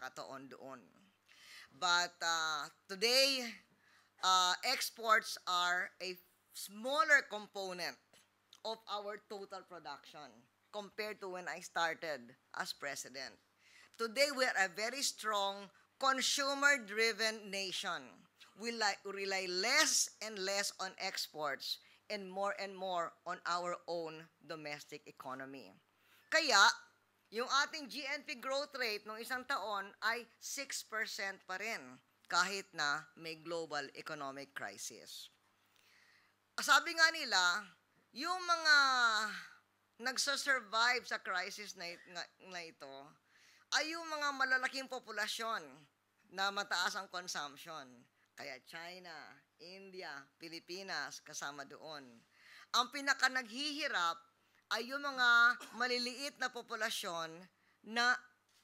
pagkakataon doon. But today, exports are a smaller component of our total production compared to when I started as president. Today, we are a very strong consumer-driven nation. We rely less and less on exports and more on our own domestic economy. Kaya, yung ating GNP growth rate ng isang taon ay 6% pa rin kahit na may global economic crisis. Sabi nga nila, yung mga nagsasurvive sa crisis na ito ay yung mga malalaking populasyon na mataas ang consumption. Kaya China, India, Pilipinas, kasama doon. Ang pinaka naghihirap ay yung mga maliliit na populasyon na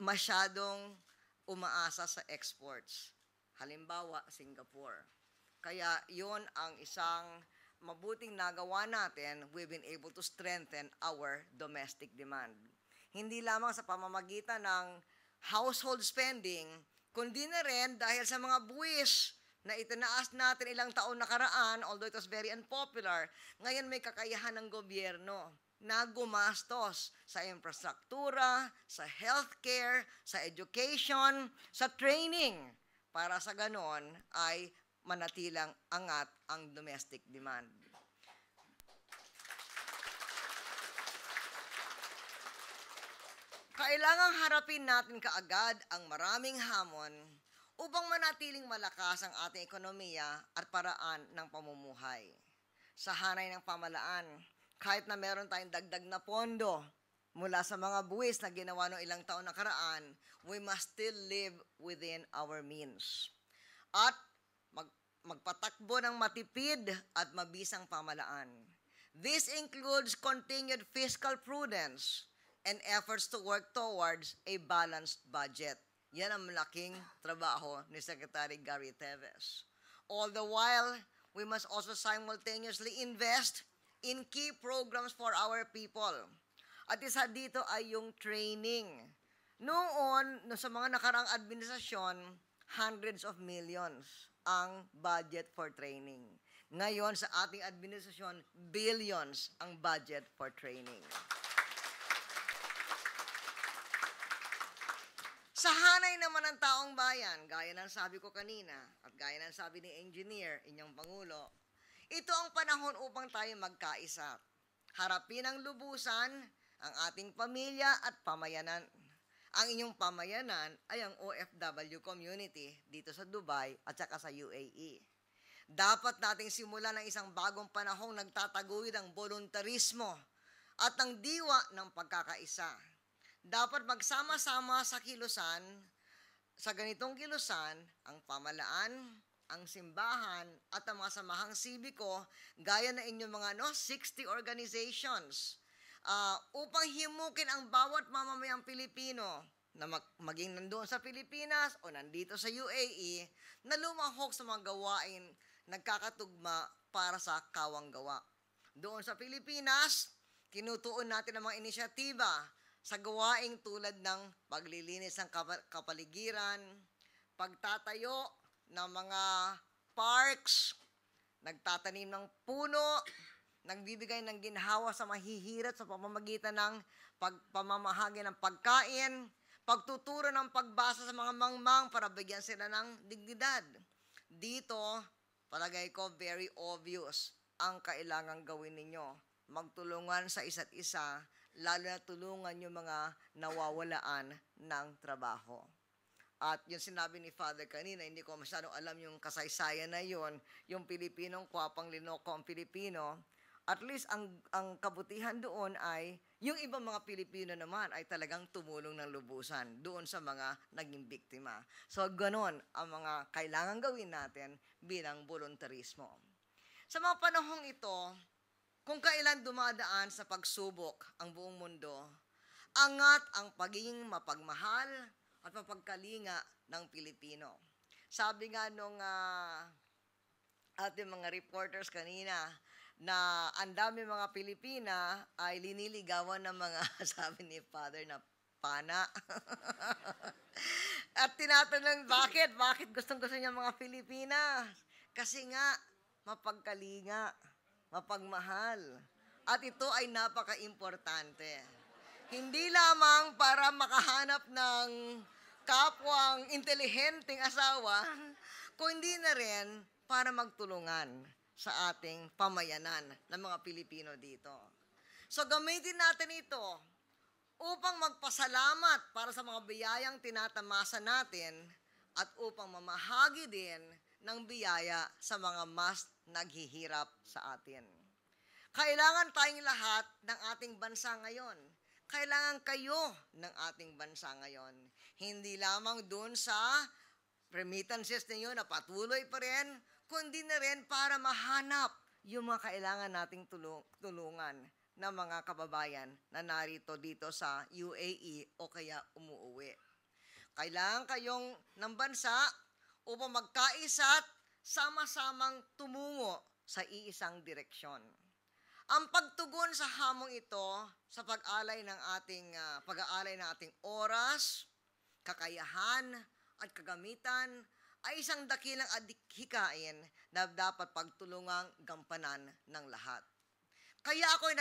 masyadong umaasa sa exports. Halimbawa, Singapore. Kaya yun ang isang mabuting nagawa natin, we've been able to strengthen our domestic demand. Hindi lamang sa pamamagitan ng household spending, kundi na rin dahil sa mga buwis na itinaas natin ilang taon nakaraan, although it was very unpopular, ngayon may kakayahan ng gobyerno na gumastos sa infrastruktura, sa healthcare, sa education, sa training, para sa ganon ay manatilang angat ang domestic demand. Kailangang harapin natin kaagad ang maraming hamon upang manatiling malakas ang ating ekonomiya at paraan ng pamumuhay. Sa hanay ng pamalaan, kahit na meron tayong dagdag na pondo mula sa mga buwis na ginawa noong ilang taon nakaraan, we must still live within our means. At magpatakbo ng matipid at mabisang pamalaan. This includes continued fiscal prudence and efforts to work towards a balanced budget. Yan ang malaking trabaho ni Secretary Gary Teves. All the while, we must also simultaneously invest in key programs for our people. At isa dito ay yung training. Noon, sa mga nakarang administrasyon, hundreds of millions ang budget for training. Ngayon, sa ating administrasyon, billions ang budget for training. Sa hanay naman ng taong bayan, gaya ng sabi ko kanina, at gaya ng sabi ni Engineer, inyong Pangulo, ito ang panahon upang tayo magkaisa. Harapin ang lubusan, ang ating pamilya at pamayanan. Ang inyong pamayanan ay ang OFW community dito sa Dubai at saka sa UAE. Dapat nating simulan ng isang bagong panahong nagtataguyod ang voluntarismo at ang diwa ng pagkakaisa. Dapat magsama-sama sa kilusan, sa ganitong kilusan, ang pamalaan, ang simbahan, at ang mga samahang sibiko, gaya na inyong mga 60 organizations, upang himukin ang bawat mamamayang Pilipino na maging nandoon sa Pilipinas o nandito sa UAE na lumahok sa mga gawain nagkakatugma para sa kawang gawa. Doon sa Pilipinas, kinutuon natin ang mga inisyatiba sa gawaing tulad ng paglilinis ng kapaligiran, pagtatayo ng mga parks, nagtatanim ng puno, nagbibigay ng ginhawa sa mahihirap sa pamamagitan ng pamamahagi ng pagkain, pagtuturo ng pagbasa sa mga mangmang para bigyan sila ng dignidad. Dito, palagay ko, very obvious ang kailangang gawin ninyo. Magtulungan sa isa't isa, lalo na tulungan yung mga nawawalaan ng trabaho. At yung sinabi ni Father kanina, hindi ko masyadong alam yung kasaysayan na yun, yung Pilipinong kwapang linoko ang Pilipino. At least ang kabutihan doon ay, yung ibang mga Pilipino naman ay talagang tumulong ng lubusan doon sa mga naging biktima. So ganon ang mga kailangan gawin natin bilang voluntarismo. Sa mga panahong ito, kung kailan dumadaan sa pagsubok ang buong mundo, angat ang pagiging mapagmahal at mapagkalinga ng Pilipino. Sabi nga nung ating mga reporters kanina, na ang dami mga Pilipina ay liniligawan ng mga, sabi ni Father, na pana. At tinatanong, bakit? Bakit gustong-gusto niya mga Pilipinas? Kasi nga, mapagkalinga, mapagmahal. At ito ay napaka-importante. Hindi lamang para makahanap ng kapwang intelihenteng asawa, kundi na rin para magtulungan sa ating pamayanan ng mga Pilipino dito. So gamitin natin ito upang magpasalamat para sa mga biyayang tinatamasa natin at upang mamahagi din ng biyaya sa mga mas naghihirap sa atin. Kailangan tayong lahat ng ating bansa ngayon. Kailangan kayo ng ating bansa ngayon. Hindi lamang doon sa remittances ninyo na patuloy pa rin, kundi na rin para mahanap yung mga kailangan nating tulungan ng mga kababayan na narito dito sa UAE o kaya umuuwi. Kailangan kayong ng bansa upang magkaisa't sama-samang tumungo sa iisang direksyon. Ang pagtugon sa hamong ito sa pag-aalay ng ating oras, kakayahan at kagamitan ay isang dakilang adhikain na dapat pagtulungang gampanan ng lahat. Kaya ako'y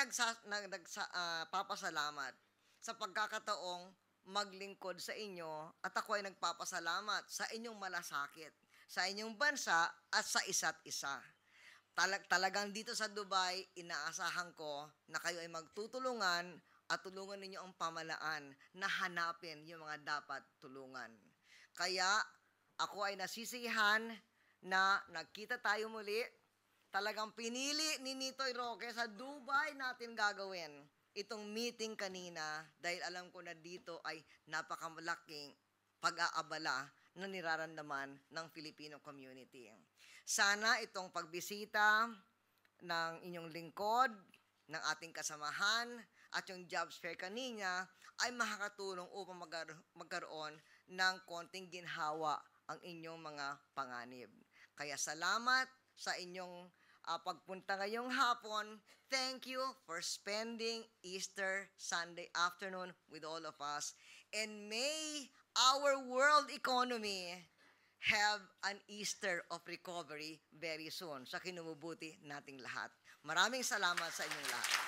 papasalamat sa pagkakataong maglingkod sa inyo at ako ay nagpapasalamat sa inyong malasakit, sa inyong bansa at sa isa't isa. Talagang dito sa Dubai, inaasahan ko na kayo ay magtutulungan at tulungan ninyo ang pamalaan na hanapin yung mga dapat tulungan. Kaya ako ay nasisiyahan na nagkita tayo muli. Talagang pinili ni Nitoy Roque sa Dubai natin gagawin itong meeting kanina dahil alam ko na dito ay napakamalaking pag-aabala na niraramdaman ng Filipino community. Sana itong pagbisita ng inyong lingkod, ng ating kasamahan, at yung jobs fair kanina ay makakatulong upang magkaroon ng konting ginhawa ang inyong mga panganib. Kaya salamat sa inyong pagpunta ngayong hapon. Thank you for spending Easter Sunday afternoon with all of us. And may our world economy have an Easter of recovery very soon sa kinumubuti nating lahat. Maraming salamat sa inyong lahat.